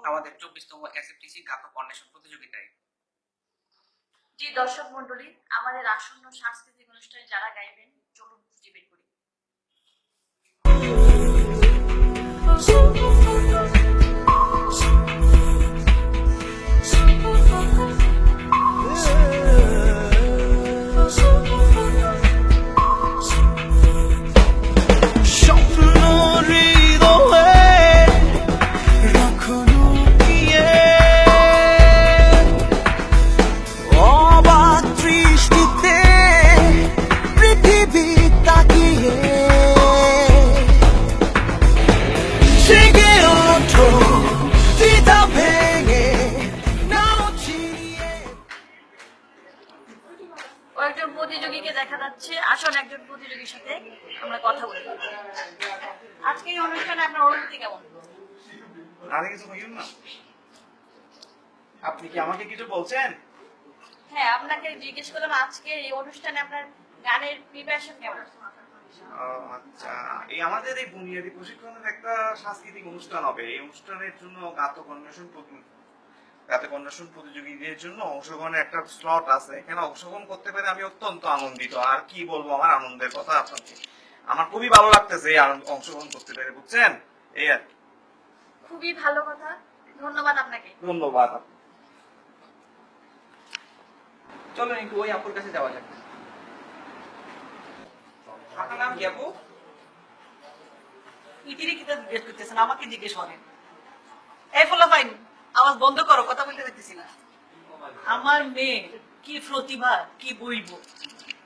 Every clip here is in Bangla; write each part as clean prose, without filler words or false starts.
আমাদের 24তম এসএফটিসি গাতক অন্বেষণ প্রতিযোগিতায়। জি দর্শক মন্ডলী, আমাদের আসন্ন সাংস্কৃতিক অনুষ্ঠানে যারা গাইবেন চলুন খুঁজে বের করি। কয়েকজন প্রতিযোগীকে দেখা যাচ্ছে, আসল একজন প্রতিযোগীর সাথে আমরা কথা বলি। আজকে এই অনুষ্ঠানে আপনার অনুভূতি কেমন? আরে কিছু বলুন না, আপনি কি আমাকে কিছু বলছেন? হ্যাঁ, আপনাকে জিজ্ঞেস করলাম আজকে এই অনুষ্ঠানে আপনার গানের প্রিপারেশন কেমন? আচ্ছা, এই আমাদের এই বুনিয়াদী প্রশিক্ষণের একটা সাংস্কৃতিক অনুষ্ঠান হবে। এই অনুষ্ঠানের জন্য গাতক অন্বেষণ প্রতিযোগীদের জন্য অংশগ্রহণের একটা স্লট আছে। এখানে অংশগ্রহণ করতে পেরে আমি অত্যন্ত আনন্দিত। আর কি বলবো আমার আনন্দের কথা আপনাকে, আমার খুবই ভালো লাগতেছে এই অংশগ্রহণ করতে পেরে, বুঝছেন? এই আর খুবই ভালো কথা, ধন্যবাদ আপনাকে। ধন্যবাদ। চলুন একটু ওই আপুর কাছে যাওয়া যাক। আপনার নাম কি আপু? ইতিরে কিতা জিজ্ঞেস করতেছেন, আমাকে জিজ্ঞেস করেন। এই ফলো ফাইন, আওয়াজ বন্ধ করো, কথা বলতে পারতেছি না। আমার মেয়ে কি প্রতিভা, কি বলবো।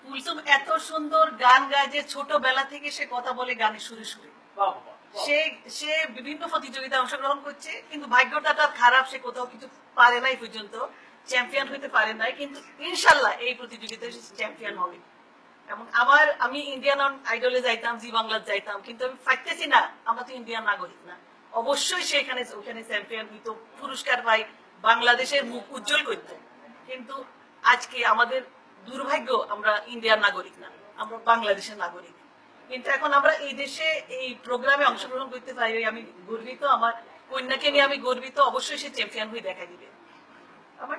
কুলসুম এত সুন্দর গান গায় যে ছোটবেলা থেকে সে কথা বলে গানে সুরে সুরে। সে বিভিন্ন প্রতিযোগিতায় অংশগ্রহণ করছে, কিন্তু ভাগ্যটা তার খারাপ, সে কোথাও কিছু পারে নাই পর্যন্ত, চ্যাম্পিয়ন হইতে পারে নাই। কিন্তু ইনশাল্লাহ এই প্রতিযোগিতায় চ্যাম্পিয়ন হবে। এবং আমি ইন্ডিয়ান আইডলে যাইতাম, জি বাংলা যাইতাম, কিন্তু আমি পাইতেছি না, আমরা তো ইন্ডিয়ান নাগরিক না। অবশ্যই সে ওখানে চ্যাম্পিয়ন হইতো, পুরস্কার পাই, বাংলাদেশের মুখ উজ্জ্বল করতো। কিন্তু আজকে আমাদের দুর্ভাগ্য, আমরা ইন্ডিয়ান নাগরিক না, আমরা বাংলাদেশের নাগরিক। কিন্তু এখন আমরা এই দেশে এই প্রোগ্রামে অংশগ্রহণ করতে পারি, আমি গর্বিত। আমার কন্যাকে নিয়ে আমি গর্বিত। অবশ্যই সে চ্যাম্পিয়ন হয়ে দেখা দিবে। আমার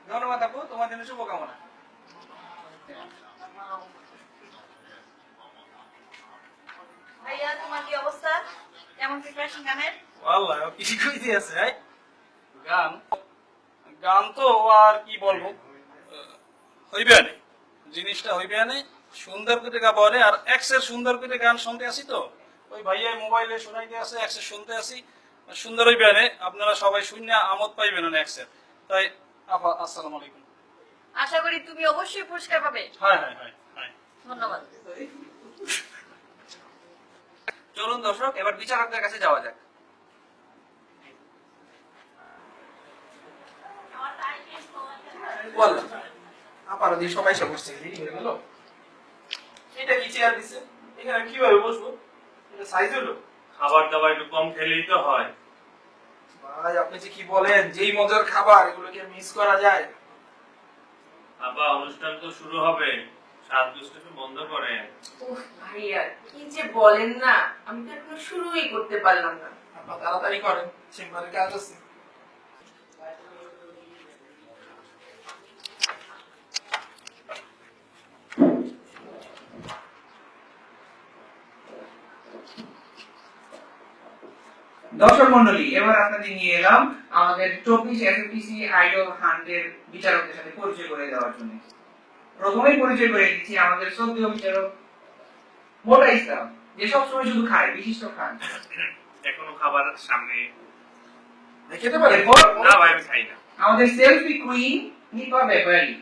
ধন্যবাদ আপু, তোমার জন্য শুভকামনা। ভাইয়া, তোমার কি অবস্থা? কেমন প্রিপারেশন গানের? আল্লাহ কি কইতে আছে গান গান তো আর কি বলবো, হইবে না জিনিসটা, হইবে না। সুন্দর করে গাবো আর এক্সের সুন্দর করে গান শুনতে আসি তো, ওই ভাইয়া মোবাইলে শোনাইতে আছে, এক্সের শুনতে আসি, সুন্দর হইবে না। আপনারা সবাই শূন্য আমোদ পাইবেন না এক্সের। তাই আপা, আসসালামু আলাইকুম। আশা করি তুমি অবশ্যই পুরস্কার পাবে। হ্যাঁ হ্যাঁ হ্যাঁ হ্যাঁ, ধন্যবাদ। ধন্যবাদ। চলুন দর্শক, এবার বিচারকদের কাছে যাওয়া যাক। আপারা দিয়ে সবাই সব বসছে, এটা কি চেয়ার দিছে, এখানে কিভাবে বসবো? এটা সাইজ হলো? খাবার দাবার একটু কম খেলেই তো হয়। ভাই আপনি যে কি বলেন, যেই মজার খাবার, এগুলোকে মিস করা যায়? আবার অনুষ্ঠান তো শুরু হবে, সাত দুষ্টকে বন্ধ করেন। উফ ভাইয়া, কি যে বলেন না, আমি তো এখনো শুরুই করতে পারলাম না। আপনার তাড়াতাড়ি করেন, চেম্বারে কাজ আছে। দর্শক মন্ডলী, এবার আপনাদের নিয়ে এলাম আমাদের 24 এসএফটিসি আইডল হান্টের বিচারকদের সাথে পরিচয় করে দেওয়ার জন্য। প্রথমেই পরিচয় করে দিচ্ছি আমাদের শ্রদ্ধেয় বিচারক মোটা ইসলাম, যে সবসময় শুধু খায়, বিশিষ্ট খান। এখনো খাবার সামনে খেতে পারে না ভাই, আমি খাই না। আমাদের সেলফি কুইন নিপা ব্যাপারী,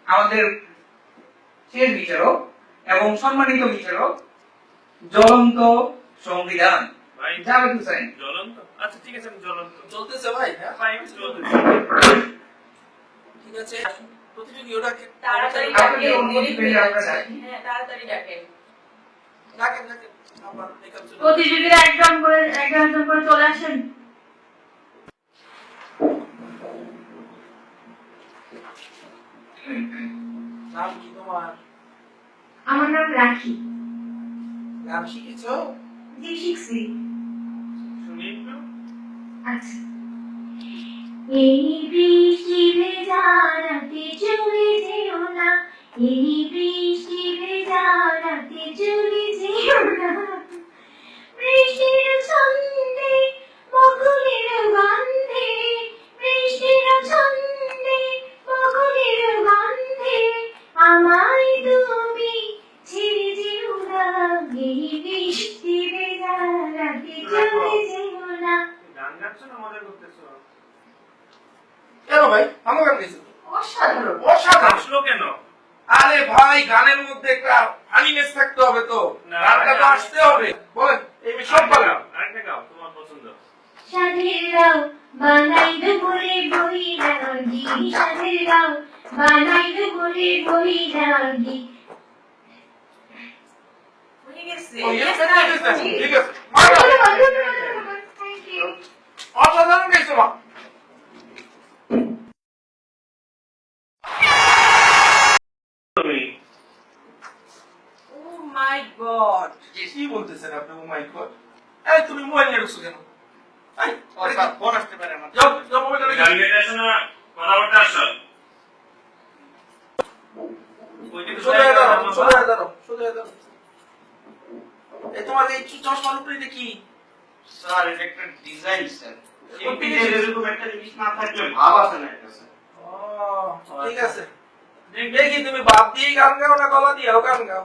আমাদের শেষ বিচারক এবং সম্মানিত বিচারক জ্বলন্ত সংবিধান ভাই জাভেদ হুসাইন। জ্বলন্ত? আচ্ছা ঠিক আছে, আমি জ্বলন্ত চলতেছে ভাই? হ্যাঁ ভাই, আমি চলতেছে। ঠিক আছে, প্রতিযোগী ওটাকে তাড়াতাড়ি আপনি ডাকেন, অনুমতি দেরি পেলে হয়ে আমরা যাচ্ছে। ডাকি। হ্যাঁ, তাড়াতাড়ি ডাকেন। ডাকেন ডাকেন, আমার মেকআপ চলে। প্রতিযোগীরা একজন করে চলে আসেন। নাম কি তোমার? আমার নাম রাখি। গান শিখেছো? জি শিখছি। আচ্ছা। এই বৃষ্টি ভেজা রাতে চলে যেও না, এই বৃষ্টি ভেজা রাতে চলে যেও না, বৃষ্টির ছন্দে বকুলের গন্ধে, বৃষ্টির ছন্দে বকুলের গন্ধে আমায় তুমি ছেড়ে যেও না, এই বৃষ্টি ভেজা রাতে চলে যেও না। গান গাচ্ছ না মজা করতেছো? কেন ভাই ভালো গান গেছো? অসাধারণ। অসাধারণ। আসলো কেন? আরে ভাই গানের মধ্যে একটা ফানিনেস থাকতে হবে তো, না, গানটা তো আসতে হবে। বলেন এই সব ভালো। আরেকটা গাও, তোমার পছন্দ। সাধের গাও বানাইবে বলে বই রাগি, সাধের গাও বানাইবে বলে বই রাগি। হয়ে গেছে। ও, yes, ঠিক আছে, ঠিক আছে। Thank you. অসাধারণ গেছো মা। তুমি Oh my God! কি বলতেছেন আপনি? ও মাই গড। এই তুমি মোবাইল নিয়ে ঢুকছো কেন? এই ফোন আসতে পারে আমার। যাও যাও মোবাইলটা গান রেখে গাইতে আসো না, কথা বলতে আসো। ওইদিকে সোজা হয়ে দাঁড়াও, সোজা হয়ে দাঁড়াও, সোজা হয়ে দাঁড়াও। এই তোমার এই চশমার উপরে এটা কি? স্যার এটা একটা ডিজাইন স্যার। কোন এই জিনিস? এরকম একটা জিনিস না থাকলে ভাব আসে না এটা স্যার। ও ঠিক আছে। দেখি তুমি বাপ দিয়ে গান গাও না গলা দিয়েও গান গাও?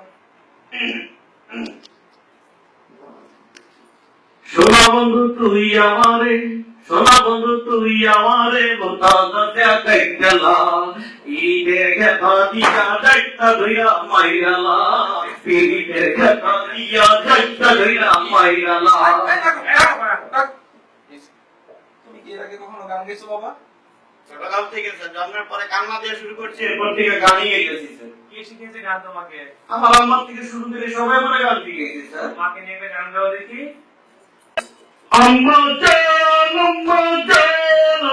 সোনা বন্ধু তুই আমারে, সোনা বন্ধু তুই আমারে বোতাদা দেখাই গেলা, ঈদের কথা দিয়া যাইতা ধইরা মাইরালা, ঈদের কথা দিয়া যাইতা ধইরা মাইরালা। এই দেখো, দেখো, দেখো। তুমি কি এর আগে কখনো গান গেছো বাবা? ছোটকাল থেকে স্যার জন্মের পরে কান্না দিয়ে শুরু করছি, এরপর থেকে গানই গেছি স্যার। কে শিখিয়েছে গান তোমাকে? আমার আম্মা থেকে শুরু থেকে সবাই আমার গান শিখেছে স্যার। মাকে নিয়ে একটা গান গাও দেখি। আম্মা জান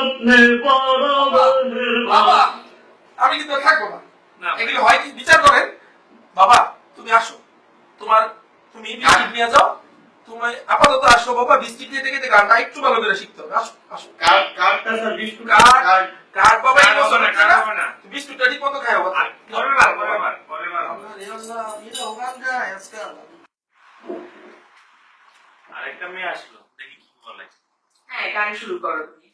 আপনি বড় বাবা আমি কিন্তু আর থাকবো না। না, এগুলো হয় কি বিচার করেন? বাবা তুমি আসো, তুমি বিস্কিট নিয়ে যাও। তুমি আপাতত আসো বাবা, বিস্কিট নিয়ে থেকে গানটা একটু ভালো করে শিখতে হবে। আসো আসো। কার্ডটা স্যার বিস্কুট কার্ড কার্ড বাবা এই বছর না, হচ্ছে কার্ড না। হবে না। বিস্কুটটা ঠিক মতো খাও বাবা। পরের বার, পরের বার, পরের বার। গান গায় আজকাল। আরেকটা মেয়ে আসলো, দেখি কি বলে। হ্যাঁ, গান শুরু করো তুমি।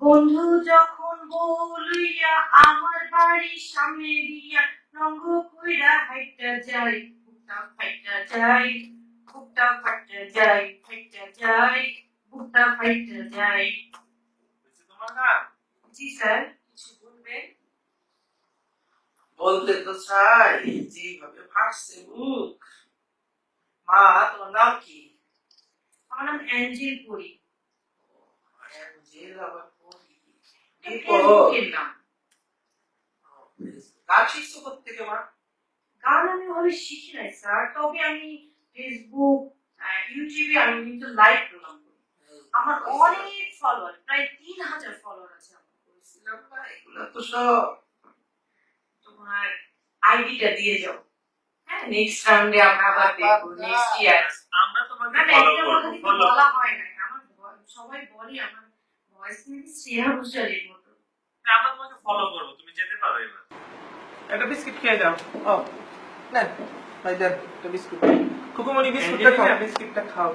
বন্ধু যখন বলিয়া আমার বাড়ির সামনে দিয়া রঙ্গ কইরা হাইটা যাই, বুকটা ফাইটা যাই, বুকটা ফাইটা যাই, ফাইটা যাই, বুকটা ফাইটা যাই। হয়েছে তোমার গান? জি স্যার, কিছু বলবেন? বলতে তো চাই যেভাবে ফাটছে বুক। মা তোমার নাম কি? আমার নাম অ্যাঞ্জেল পুরি। অ্যাঞ্জেল আবার পরি। ফেসবুকের নাম। গান শিখছো কোত্থেকে মা? গান আমি ওভাবে শিখি নাই স্যার, তবে আমি ফেসবুক ইউটিউবে আমি কিন্তু লাইভ প্রোগ্রাম করি। আমার অনেক ফলোয়ার, প্রায় 3000 ফলোয়ার আছে আমার। বলছিলাম না এগুলো তো সব। তোমার আইডিটা দিয়ে যাও। হ্যাঁ, নেক্সট রাউন্ডে আমরা আবার দেখবো, নেক্সট ইয়ার। আমরা তোমাকে না না, ফলো এটার করব, কথা কিন্তু ফলো বলা হয় না। আমার সবাই বলে আমার ভয়েস নাকি শ্রেয়া ঘোষালের মতো। আমরা তোমাকে ফলো করব, তুমি যেতে পারো এবার। একটা বিস্কিট খেয়ে যাও। ও নেন ভাই দেন একটা বিস্কুট। খুকুমনি বিস্কুটটা খাও। বিস্কিটটা খাও।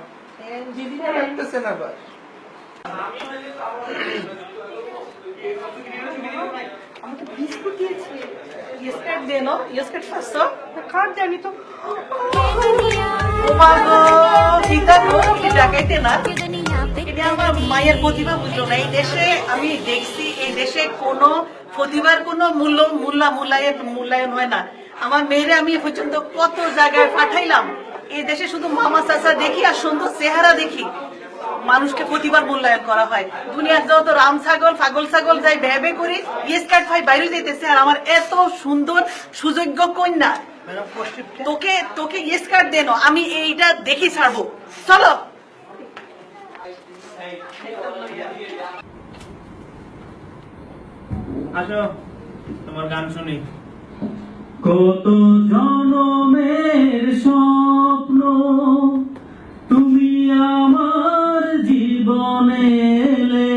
এঞ্জেলিনা লাগতেছে না বাস। আমাকে বিস্কুট দিয়েছে। ইয়েস্টার দে নো, ইয়েস্টার ফার্স্ট কার্ড দেনি তো। ও মা গো, চিন্তা গো, কি ডাকাইতে না। এটা আমার মায়ের প্রতিভা, বুঝলো না। এই দেশে আমি দেখছি, এই দেশে কোনো প্রতিভার কোনো মূল্যায়ন হয় না। আমার মেয়েরে আমি পর্যন্ত কত জায়গায় পাঠাইলাম। এই দেশে শুধু মামা চাচা দেখি আর সুন্দর চেহারা দেখি, মানুষকে প্রতিবার মূল্যায়ন করা হয়। দুনিয়ার যত রাম ছাগল পাগল ছাগল যাই ভেবে করি, ইয়েস কার্ড ভাই বাইরে যেতেছে, আর আমার এত সুন্দর সুযোগ্য কন্যা, তোকে ইয়েস কার্ড দেন, আমি এইটা দেখি ছাড়বো। চলো আসো, তোমার গান শুনি। কত জনমের স্বপ্ন তুমি আমার জীবনে এলে,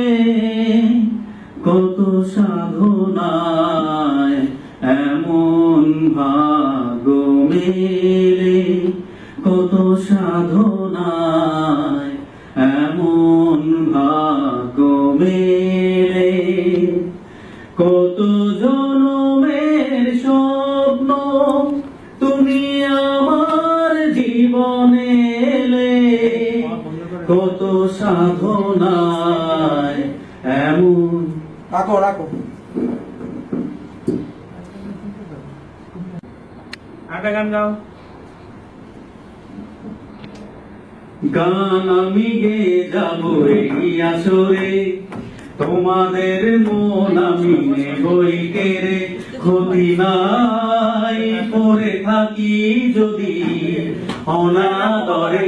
এমন ভাগ্য মেলে কত সাধনায়, এমন ভাগ্য মেলে কত জনমের স্বপ্ন তুমি আমার জীবনে এলে, কত সাধনায় এমন। রাখো রাখো। একটা গান গাও। গান আমি গে যাবো এই আসরে, তোমাদের মন আমি নেবই কেড়ে, ক্ষতি নাই পরে থাকি যদি অনাদরে।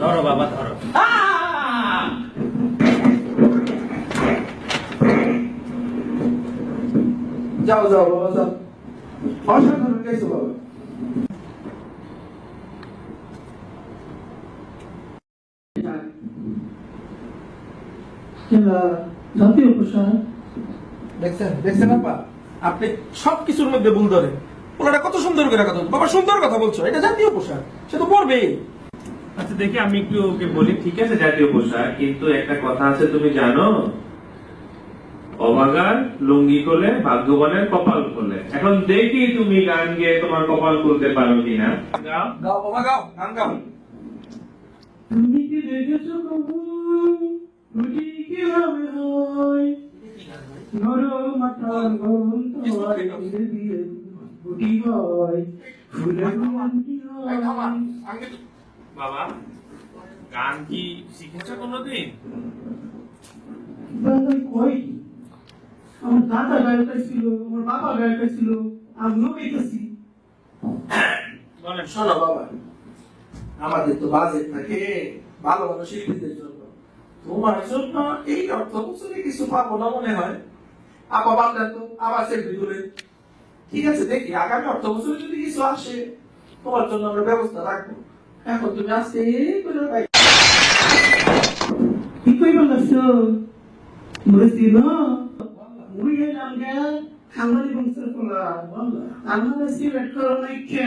ধরো বাবা ধরো। যাও যাও বাবা যাও, অসাধারণ গাইছো বাবা। জাতীয় পোশাক দেখছেন দেখছেন আপা, আপনি সবকিছুর মধ্যে ভুল ধরেন। ওনারা কত সুন্দর করে কথা বলছে। বাবা সুন্দর কথা বলছো, এটা জাতীয় পোশাক, সে তো পড়বেই। আচ্ছা দেখি আমি একটু ওকে বলি, ঠিক আছে জাতীয় পোশাক, কিন্তু একটা কথা আছে তুমি জানো, অভাগার লুঙ্গি খোলে ভাগ্যবানের কপাল খোলে। এখন দেখি তুমি গান গেয়ে তোমার কপাল খুলতে পারো কিনা। গাও। গাও বাবা গাও, গান গাও। তুমি কি দেখেছো কবু রুটি কিভাবে হয়, নরম আঠার গরম তোমার ধীরে ধীরে রুটি হয়, ফুলের রুটি এই থামা, হয়। আমি বাবা গান কি শিখেছো কোনোদিন? দাদা কই, আমার দাদা গায়ক ছিল, আমার বাবা গায়ক ছিল, আমিও গাইতেছি। বলেন। শোনো বাবা, আমাদের তো বাজেট থাকে ভালো ভালো শিল্পীদের জন্য, তোমার জন্য এই অর্থ বছরে কিছু পাবো না মনে হয়। আপা বাদ তো আবার সেলফি তুলে, ঠিক আছে দেখি আগামী অর্থ বছরে যদি কিছু আসে তোমার জন্য আমরা ব্যবস্থা রাখবো। এখন তুমি আসতে কি কইবা লাগছো মুরসি না মুই গেলাম গে খামারি বংশের পোলা, আমার সিলেক্ট করো নাই কে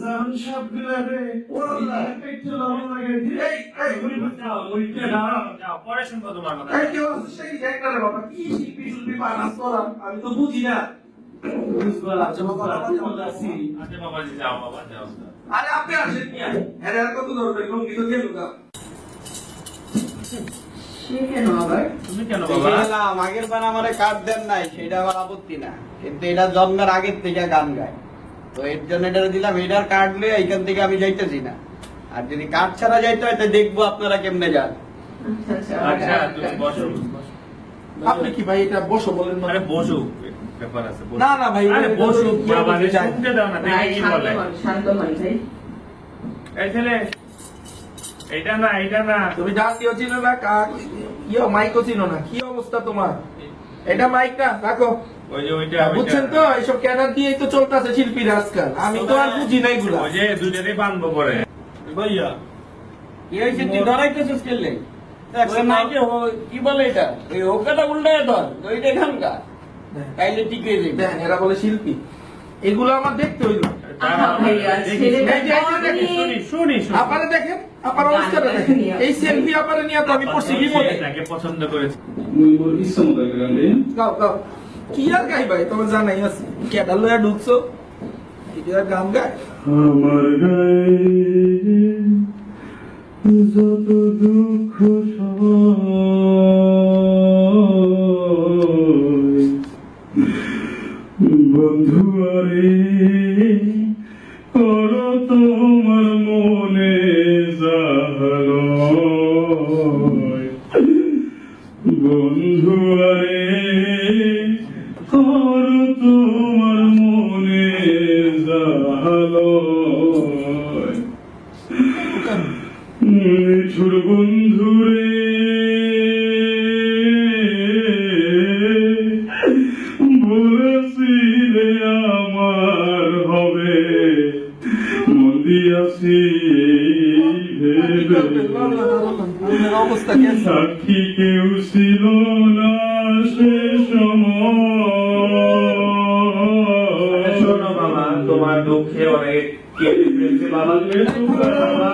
জান সব গুলারে ওলা পেটে লাগা লাগে। এই এই যাও, ওইটা দাও, যাও, পরে শুনবো তোমার কথা। এই কেউ আছে সেই একটা রে বাবা, কি শিল্পী শিল্পী বানাস করা আমি তো বুঝি না। আচ্ছা বাবা আছি। আচ্ছা বাবাজি যাও, বাবা যাও। আরে আপনি আসেন কি আরে আর কত ধরবেন লুঙ্গি তো দিয়ে লুকা। সে কেন আবার? তুমি কেন বাবা? দেখলাম আগের বার আমারে কার্ড দেন নাই, সেটা আমার আপত্তি না, কিন্তু এটা জন্মের আগের থেকে গান গায়, তো এর জন্য এটা দিলাম। এটার কার্ড লয়ে এইখান থেকে আমি যাইতেছি না, আর যদি কার্ড ছাড়া যাইতে হয় তো দেখবো আপনারা কেমনে যান। আচ্ছা তুমি বসো। আপনি কি ভাই এটা বসো বলেন না? আরে বসো, ব্যাপার আছে বসো। না না ভাই, আরে বসো বাবা, রে যাই। শুনতে দাও না, দেখি কি বলে। শান্ত হন ভাই। এই ছেলে, এইটা না এইটা না। তুমি জাতীয় ছিল না, ইয়ে মাইকও ছিল না, কি অবস্থা তোমার? এটা মাইক না, রাখো। ওই যে ওইটা বুঝছেন তো, এইসব ক্যানার দিয়েই তো চলতেছে শিল্পীরা আজকাল, আমি তো আর বুঝি না এগুলা। ওই যে দুইটারই বানবো পরে। ভাইয়া কি হয়েছে, তুই ডরাইতেছিস কেলে? কি বলে এটা, ওই ওকাটা উল্টায় ধর, ওইটা এখানকার তাইলে ঠিক হয়ে যাবে। দেখেন এরা বলে শিল্পী, এগুলো আমার দেখতে হইলো। আহা ভাইয়া, ছেলেটা এই যে দেখেন, শুনি আপারে দেখেন, আপার অবস্থাটা দেখেন, এই সেলফি আপারে নিয়ে তো আমি পড়ছি বিপদে। তাকে পছন্দ করেছে। মুই বল ইচ্ছা মতো গান দে। গাও গাও, কি আর গাই ভাই, তোমার জানাই আছে কেডা লয়া ঢুকছো, এটা আর গান গায়। আমার গায়ে যত দুঃখ সয়, বন্ধু আরে করো তোমার মনে জাহালয়, বন্ধু আরে করো তোমার মনে জাহালয়, নিঠুর বন্ধুরে বলেছিলে আমার হবে, মন দিয়াছি ভেবে, অবস্থা কেন? সাক্ষী কেউ ছিল না সে সময়, তোমার দুঃখে অনেক কেঁদে ফেলছে বাবা, তুমি চুপ করো বাবা,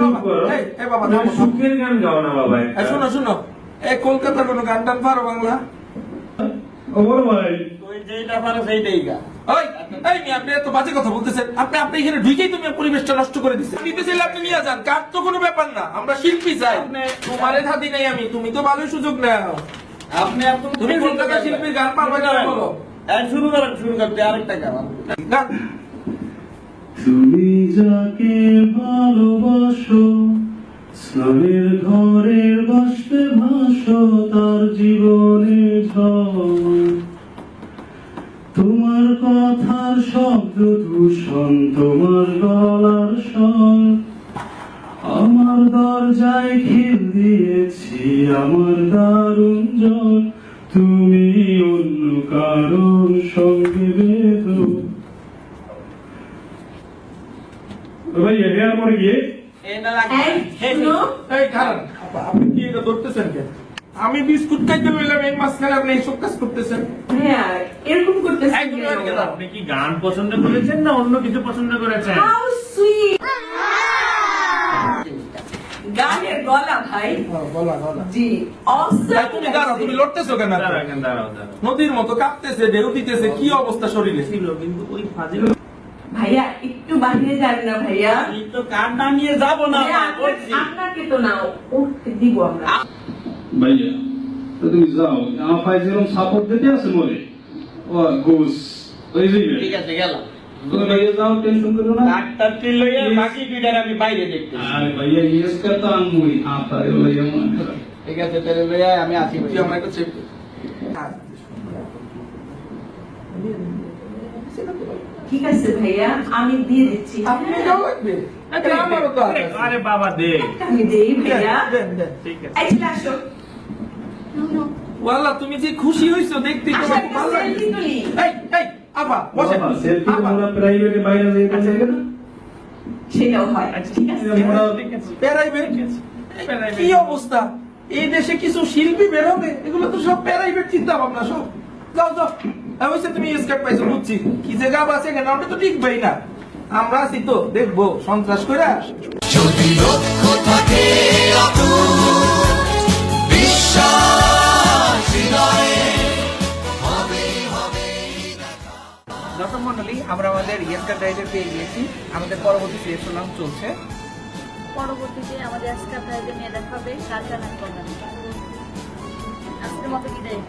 চুপ করো। বাবা তুমি সুখের গান গাও না বাবা একটা। শোনো শোনো, এই কলকাতার কোনো গান টান পারো বাংলা? ও বড় ভাই, তুই যেটা পারো সেইটাই গা। ওই এই মেয়ে, আপনি এত বাজে কথা বলতেছেন। আপনি এখানে ঢুকেই তুমি পরিবেশটা নষ্ট করে দিচ্ছেন। নিতে চাইলে আপনি নিয়ে যান, কার তো কোনো ব্যাপার না, আমরা শিল্পী চাই। তোমারে ধাদি নাই আমি, তুমি তো ভালোই সুযোগ নাও। আপনি এত তুমি কলকাতা শিল্পীর গান পারবে না বলো? শুরু করতে আরেকটা গান। গান তুমি যাকে ভালোবাসো, স্নানের ঘরের বাষ্পে ভাসো, তার জীবনে ঝড়। তোমার কথার শব্দ দূষণ, তোমার গলার স্বর। আমার দরজায় খিল দিয়েছি, আমার দারুণ জ্বর। তুমি অন্য কারোর সঙ্গে বেঁধো। ভাই এর পরে গিয়ে এই কারণ আপনি কি এটা ধরতেছেন কেন? আমি বিস্কুট খাইতে বললাম, এই মাঝখানে আপনি এইসব কাজ করতেছেন। হ্যাঁ এরকম করতেছেন একদম কেন? কেন? আপনি কি গান পছন্দ করেছেন না অন্য কিছু পছন্দ করেছেন? How sweet! গানের গলা ভাই বলা বলা। জি awesome এই তুমি দাঁড়াও, তুমি লড়তেছো কেন? দাঁড়াও এখানে, দাঁড়াও দাঁড়াও। নদীর মতো কাঁপতেছে, ঢেউ দিতেছে, কি অবস্থা শরীরে? ছিল কিন্তু ওই ফাজিল ভাইয়া একটু বাহিরে যান না ভাইয়া এই তো কার না নিয়ে যাবো না, ভাইয়া, বলছি। আপনাকে তো না উঠতে দিব আমরা ভাইয়া তো তুমি যাও, আমার ভাই যেরকম সাপোর্ট দিতে আছে মরে ও ঘুষ ওই যে ঠিক আছে গেলাম। তুমি ভাইয়া যাও, টেনশন করো না। ডাক্তার লইয়া বাকি দুইটার আমি বাইরে দেখতেছি। আরে ভাইয়া ইয়েস করতা আমি আপনারে ভাইয়া মনে করো। ঠিক আছে তাহলে লইয়া আমি আসি। তুই আমার একটু চেক ঠিক আছে ভাইয়া আমি দিয়ে দিচ্ছি আপনি যাও লাগবে, এটা আমারও তো আছে। আরে বাবা দে। একটা আমি দেই ভাইয়া দেন দেন। ঠিক আছে। এই চলে আসো ওয়াল্লাহ, তুমি যে খুশি হইছো দেখতে আসো, তোমার একটা ভালো লাগে। selfie তুলি। এই এই আপা বসে বাবা, সেলফি আপা, আমরা প্রাইভেটে বাইরে যাইতে চাই না। সেটাও হয় ঠিক আছে আমরা প্রাইভেট কি অবস্থা? এই দেশে কিছু শিল্পী বের হবে, এগুলো তো সব প্রাইভেট চিন্তা ভাবনা সব। যাও যাও, অবশ্যই তুমি স্কেপ পাইছো বুঝছি, কি যে গাব আছে এখানে ওটা তো টিকবেই না। আমরা আছি তো, দেখবো সন্ত্রাস কইরা। যদি লক্ষ্য থাকে অটুট, বিশ্বাস হৃদয়ে হবে হবে দেখা। দর্শক মন্ডলী, আমরা আমাদের ইয়েস্কার ড্রাইভে পেয়ে গিয়েছি। আমাদের পরবর্তী সিলেকশন চলছে। পরবর্তীতে আমাদের আজকে আপনাদের নিয়ে দেখা হবে কালচার নাটক। আজকের মতো বিদায়।